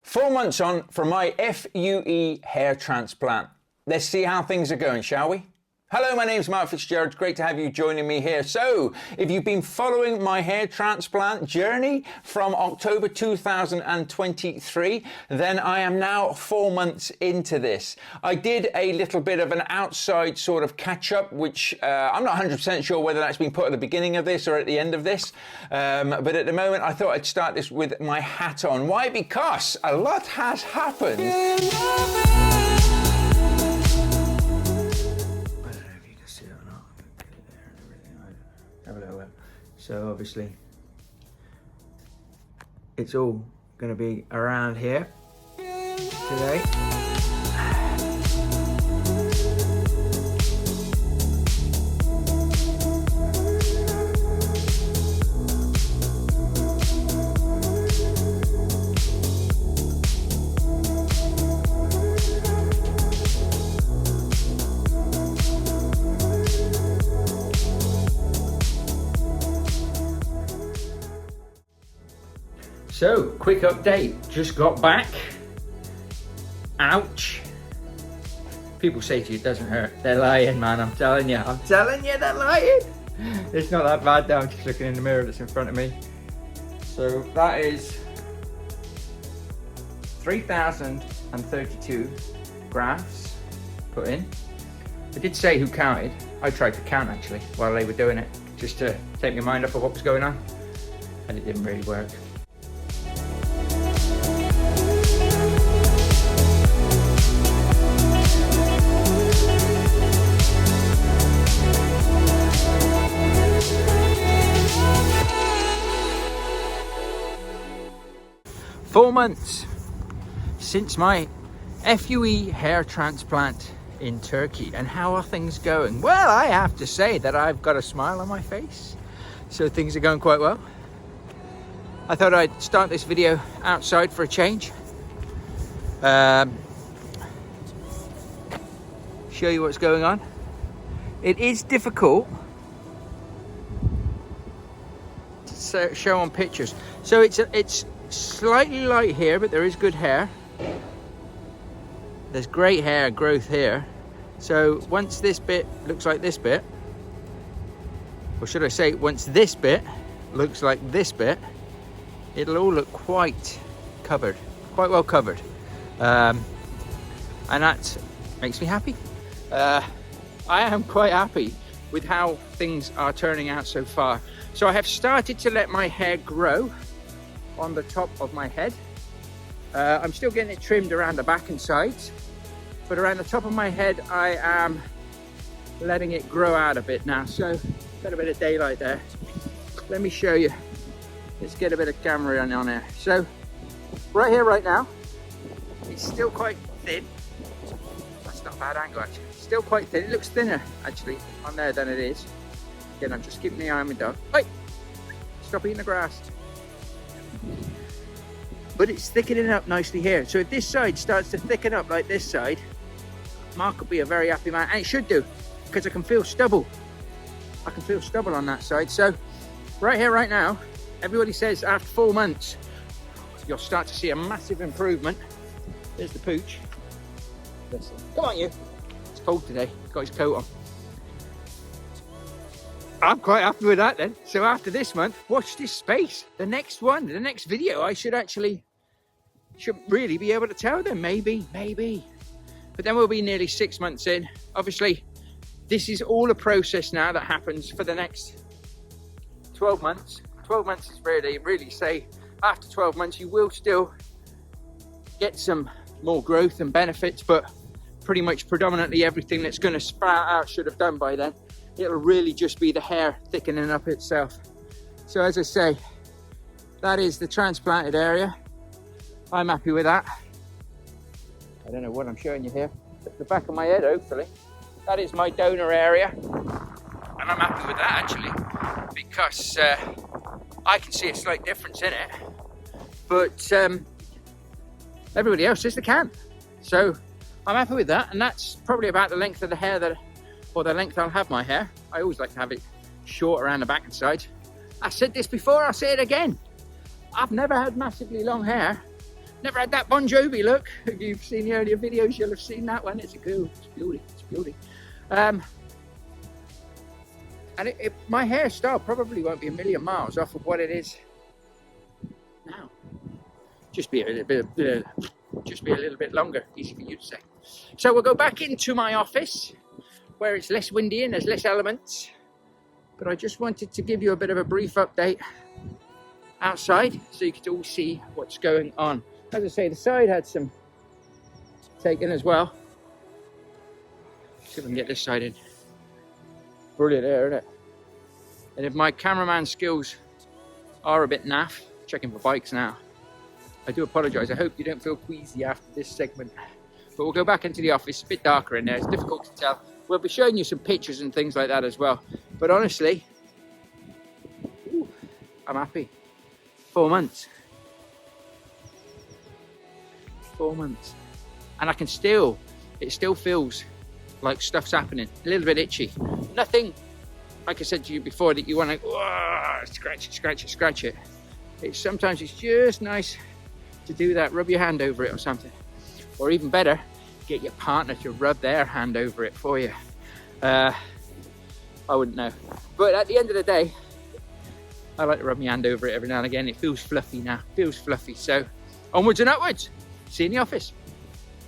4 months on from my FUE hair transplant. Let's see how things are going, shall we? Hello, my name's Mark Fitzgerald. Great to have you joining me here. So, if you've been following my hair transplant journey from October 2023, then I am now 4 months into this. I did a little bit of an outside sort of catch-up, which I'm not 100% sure whether that's been put at the beginning of this or at the end of this. But at the moment, I thought I'd start this with my hat on. Why? Because a lot has happened. So obviously it's all going to be around here today. So, quick update, just got back. Ouch. People say to you, it doesn't hurt. They're lying, man, I'm telling you, they're lying. It's not that bad though, I'm just looking in the mirror that's in front of me. So that is 3,032 grafts put in. I did say who counted. I tried to count actually while they were doing it, just to take my mind off of what was going on. And it didn't really work. Four months since my FUE hair transplant in Turkey, and how are things going? Well, I have to say that I've got a smile on my face, so things are going quite well. I thought I'd start this video outside for a change. Show you what's going on. It is difficult to show on pictures. So it's slightly light here, but there is good hair. There's great hair growth here. So once this bit looks like this bit, or should I say once this bit looks like this bit, it'll all look quite covered, quite well covered. And that makes me happy. I am quite happy with how things are turning out so far. So I have started to let my hair grow on the top of my head. I'm still getting it trimmed around the back and sides, but around the top of my head I am letting it grow out a bit now. So got a bit of daylight there. Let me show you. Let's get a bit of camera on there. So right here right now it's still quite thin. That's not a bad angle actually. Still quite thin. It looks thinner actually on there than it is. Again, I'm just keeping the eye on my dog. Hey, stop eating the grass. But it's thickening up nicely here. So if this side starts to thicken up like this side, Mark will be a very happy man, and it should do, because I can feel stubble. I can feel stubble on that side. So right here, right now, everybody says after 4 months, you'll start to see a massive improvement. There's the pooch. Listen. Come on, you. It's cold today. He's got his coat on. I'm quite happy with that then. So after this month, watch this space. The next one, the next video, I should really be able to tell them. Maybe. But then we'll be nearly 6 months in. Obviously, this is all a process now that happens for the next 12 months. 12 months is really say, after 12 months, you will still get some more growth and benefits, but pretty much predominantly everything that's going to sprout out should have done by then. It'll really just be the hair thickening up itself. So as I say, that is the transplanted area. I'm happy with that. I don't know what I'm showing you here. The back of my head, hopefully. That is my donor area. And I'm happy with that actually, because I can see a slight difference in it. But everybody else says they can't. So I'm happy with that. And that's probably about the length of the hair or the length I'll have my hair. I always like to have it short around the back and sides. I said this before, I'll say it again. I've never had massively long hair, Never had that Bon Jovi look. If you've seen the earlier videos, you'll have seen that one. It's a beauty. It's beauty. It's beauty. And my hairstyle probably won't be a million miles off of what it is now. Just be a little bit longer. Easy for you to say. So we'll go back into my office where it's less windy and there's less elements. But I just wanted to give you a bit of a brief update outside so you could all see what's going on. As I say, the side had some taken as well. See if I can get this side in. Brilliant there, isn't it? And if my cameraman skills are a bit naff, checking for bikes now, I do apologise. I hope you don't feel queasy after this segment. But we'll go back into the office. It's a bit darker in there. It's difficult to tell. We'll be showing you some pictures and things like that as well. But honestly, I'm happy. 4 months. 4 months. And I can still, it still feels like stuff's happening. A little bit itchy. Nothing, like I said to you before, that you want to scratch it. Sometimes it's just nice to do that. Rub your hand over it or something. Or even better, get your partner to rub their hand over it for you. I wouldn't know. But at the end of the day, I like to rub my hand over it every now and again. It feels fluffy now. Feels fluffy. So onwards and upwards. See you in the office.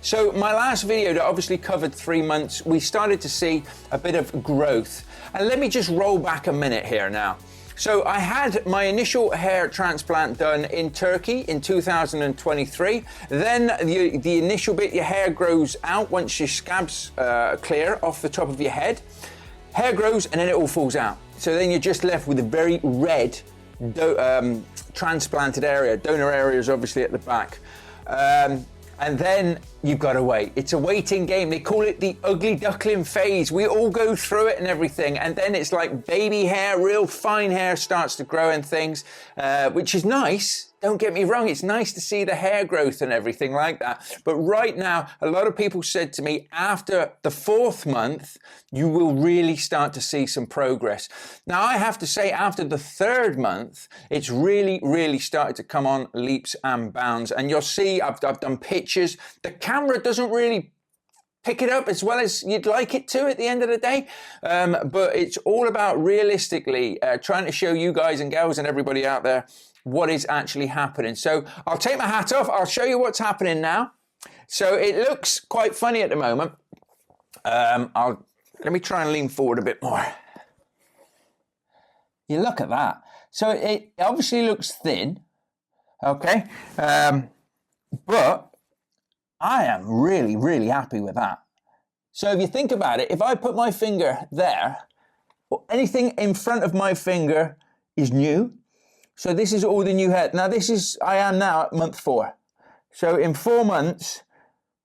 So my last video that obviously covered 3 months, we started to see a bit of growth. And let me just roll back a minute here now. So I had my initial hair transplant done in Turkey in 2023. Then the initial bit, your hair grows out once your scabs clear off the top of your head. Hair grows and then it all falls out. So then you're just left with a very red transplanted area. Donor area is obviously at the back. And then you've got to wait. It's a waiting game. They call it the ugly duckling phase. We all go through it and everything. And then it's like baby hair, real fine hair starts to grow and things, which is nice. Don't get me wrong. It's nice to see the hair growth and everything like that. But right now, a lot of people said to me, after the 4th month, you will really start to see some progress. Now, I have to say, after the 3rd month, it's really, really started to come on leaps and bounds. And you'll see, I've done pictures. The camera doesn't really pick it up as well as you'd like it to at the end of the day. But it's all about realistically trying to show you guys and girls and everybody out there what is actually happening. So I'll take my hat off. I'll show you what's happening now. So it looks quite funny at the moment. Let me try and lean forward a bit more. You look at that. So it obviously looks thin. Okay. But I am really, really happy with that. So if you think about it, if I put my finger there, anything in front of my finger is new. So this is all the new hair. Now I am now at month 4. So in 4 months,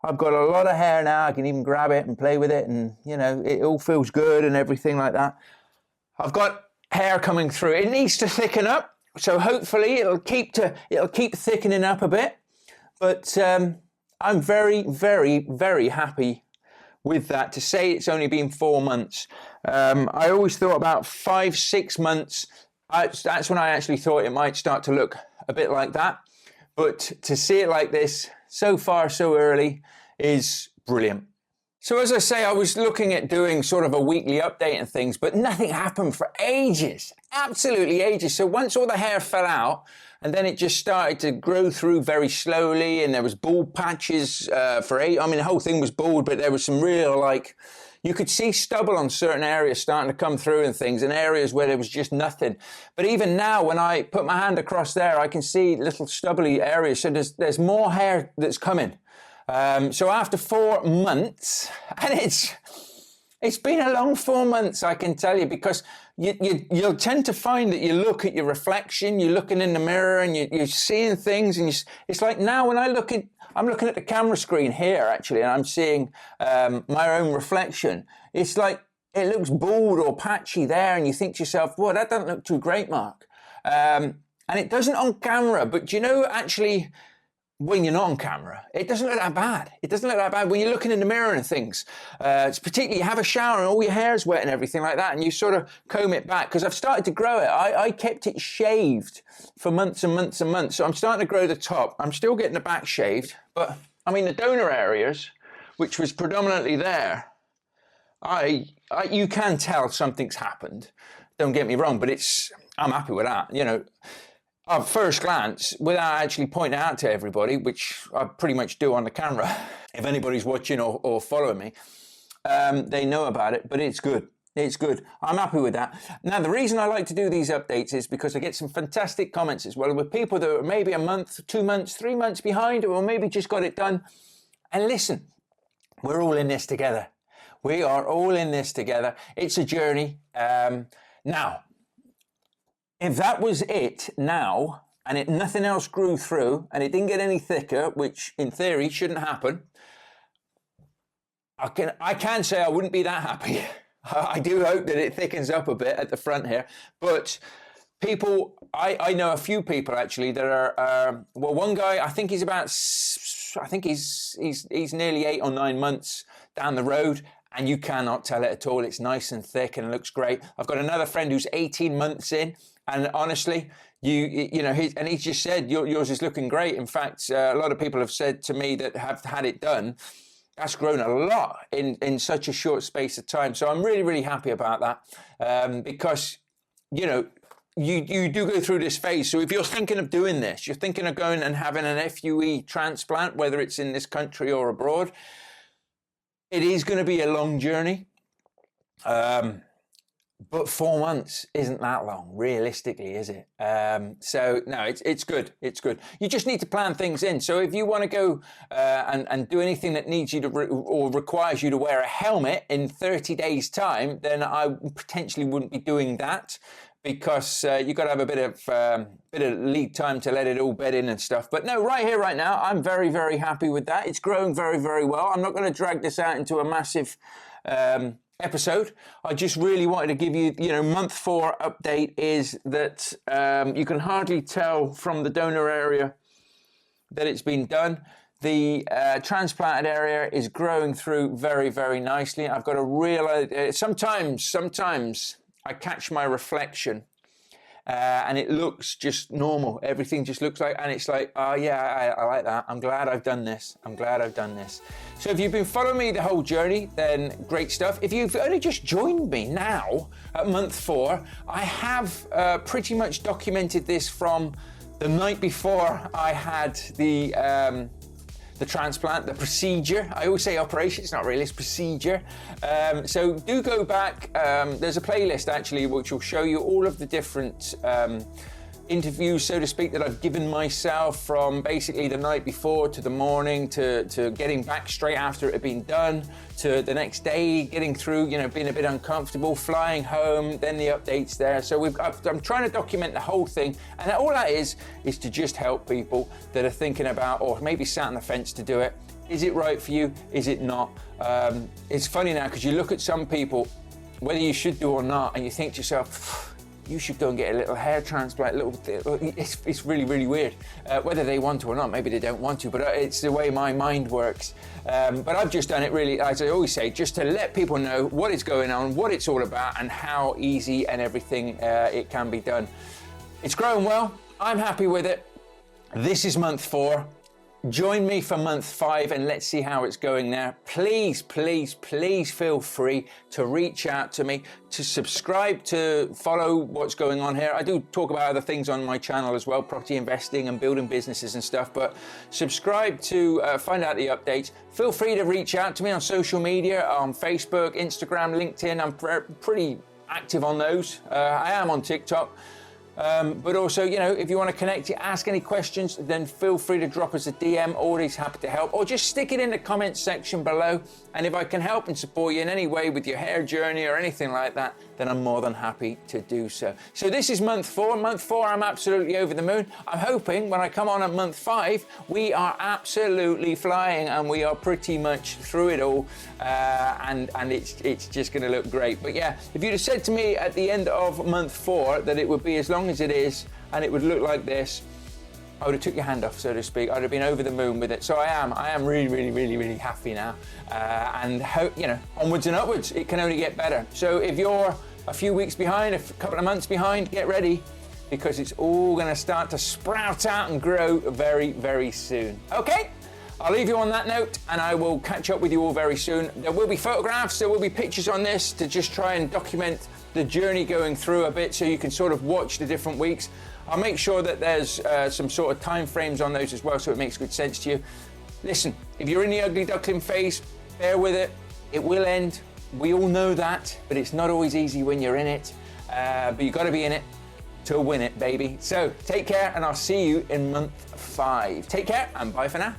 I've got a lot of hair now. I can even grab it and play with it, and you know, it all feels good and everything like that. I've got hair coming through. It needs to thicken up. So hopefully it'll keep thickening up a bit. But I'm very, very, very happy with that. To say it's only been 4 months. I always thought about 5-6 months. That's when I actually thought it might start to look a bit like that. But to see it like this so far, so early, is brilliant. So as I say, I was looking at doing sort of a weekly update and things, but nothing happened for ages, absolutely ages. So once all the hair fell out, and then it just started to grow through very slowly, and there was bald patches the whole thing was bald, but there was some real, like, you could see stubble on certain areas starting to come through and things, and areas where there was just nothing. But even now, when I put my hand across there, I can see little stubbly areas. So there's more hair that's coming. So after 4 months, and it's been a long 4 months, I can tell you, because you'll tend to find that you look at your reflection, you're looking in the mirror, and you're seeing things, and it's like now when I'm looking at the camera screen here, actually, and I'm seeing my own reflection. It's like it looks bald or patchy there, and you think to yourself, well, that doesn't look too great, Mark. And it doesn't on camera, but you know, actually, when you're not on camera, it doesn't look that bad. It doesn't look that bad when you're looking in the mirror and things. It's particularly, you have a shower and all your hair's wet and everything like that, and you sort of comb it back, because I've started to grow it. I kept it shaved for months and months and months, so I'm starting to grow the top. I'm still getting the back shaved, but I mean the donor areas, which was predominantly there, you can tell something's happened. Don't get me wrong, but I'm happy with that. You know, at first glance, without actually pointing out to everybody, which I pretty much do on the camera, if anybody's watching or following me, they know about it, but it's good. It's good. I'm happy with that. Now, the reason I like to do these updates is because I get some fantastic comments as well with people that are maybe a month, 2 months, 3 months behind, or maybe just got it done. And listen, we're all in this together. We are all in this together. It's a journey. Now, if that was it now, and nothing else grew through, and it didn't get any thicker, which in theory shouldn't happen, I can say I wouldn't be that happy. I do hope that it thickens up a bit at the front here, but people, I know a few people actually that are, well, one guy, I think he's nearly 8 or 9 months down the road, and you cannot tell it at all. It's nice and thick and it looks great. I've got another friend who's 18 months in, and honestly, you know, he just said, yours is looking great. In fact, a lot of people have said to me that have had it done, that's grown a lot in such a short space of time. So I'm really, really happy about that, because, you know, you do go through this phase. So if you're thinking of doing this, you're thinking of going and having an FUE transplant, whether it's in this country or abroad, it is going to be a long journey. But 4 months isn't that long, realistically, is it? So no, it's good. It's good. You just need to plan things in. So if you want to go and do anything that needs you to or requires you to wear a helmet in 30 days' time, then I potentially wouldn't be doing that, because you've got to have a bit of lead time to let it all bed in and stuff. But no, right here, right now, I'm very, very happy with that. It's growing very, very well. I'm not going to drag this out into a massive episode. I just really wanted to give you, you know, month 4 update is that you can hardly tell from the donor area that it's been done. The transplanted area is growing through very, very nicely. I've got a real, sometimes I catch my reflection and it looks just normal. Everything just looks like, and it's like, oh yeah, I like that. I'm glad I've done this. I'm glad I've done this. So if you've been following me the whole journey, then great stuff. If you've only just joined me now at month 4, I have pretty much documented this from the night before I had the transplant, the procedure. I always say operation, it's not really, it's procedure. So do go back. There's a playlist actually which will show you all of the different interviews, so to speak, that I've given myself, from basically the night before to the morning to getting back straight after it had been done, to the next day, getting through, you know, being a bit uncomfortable, flying home, then the updates there. So I'm trying to document the whole thing, and all that is to just help people that are thinking about, or maybe sat on the fence to do it. Is it right for you? Is it not? It's funny now, because you look at some people, whether you should do or not, and you think to yourself, you should go and get a little hair transplant, it's really, really weird. Whether they want to or not, maybe they don't want to, but it's the way my mind works. But I've just done it really, as I always say, just to let people know what is going on, what it's all about, and how easy and everything it can be done. It's growing well. I'm happy with it. This is month 4. Join me for month 5 and let's see how it's going there. Please, please, please feel free to reach out to me, to subscribe, to follow what's going on here. I do talk about other things on my channel as well, property investing and building businesses and stuff, but subscribe to find out the updates. Feel free to reach out to me on social media, on Facebook, Instagram, LinkedIn. I'm pretty active on those. I am on TikTok. But also, you know, if you want to connect, ask any questions, then feel free to drop us a DM. Always happy to help, or just stick it in the comments section below. And if I can help and support you in any way with your hair journey or anything like that, then I'm more than happy to do so. So this is month 4. Month 4, I'm absolutely over the moon. I'm hoping when I come on at month 5, we are absolutely flying and we are pretty much through it all. And it's just going to look great. But yeah, if you'd have said to me at the end of month 4 that it would be as long as it is and it would look like this, I would have took your hand off, so to speak. I'd have been over the moon with it. So I am really happy now. And you know, onwards and upwards, it can only get better. So if you're a few weeks behind, a couple of months behind, get ready, because it's all gonna start to sprout out and grow very soon. Okay? I'll leave you on that note, and I will catch up with you all very soon. There will be photographs, there will be pictures on this to just try and document the journey going through a bit, so you can sort of watch the different weeks. I'll make sure that there's some sort of time frames on those as well, so it makes good sense to you. Listen, if you're in the ugly duckling phase, bear with it. It will end. We all know that, but it's not always easy when you're in it. But you've got to be in it to win it, baby. So take care, and I'll see you in month 5. Take care, and bye for now.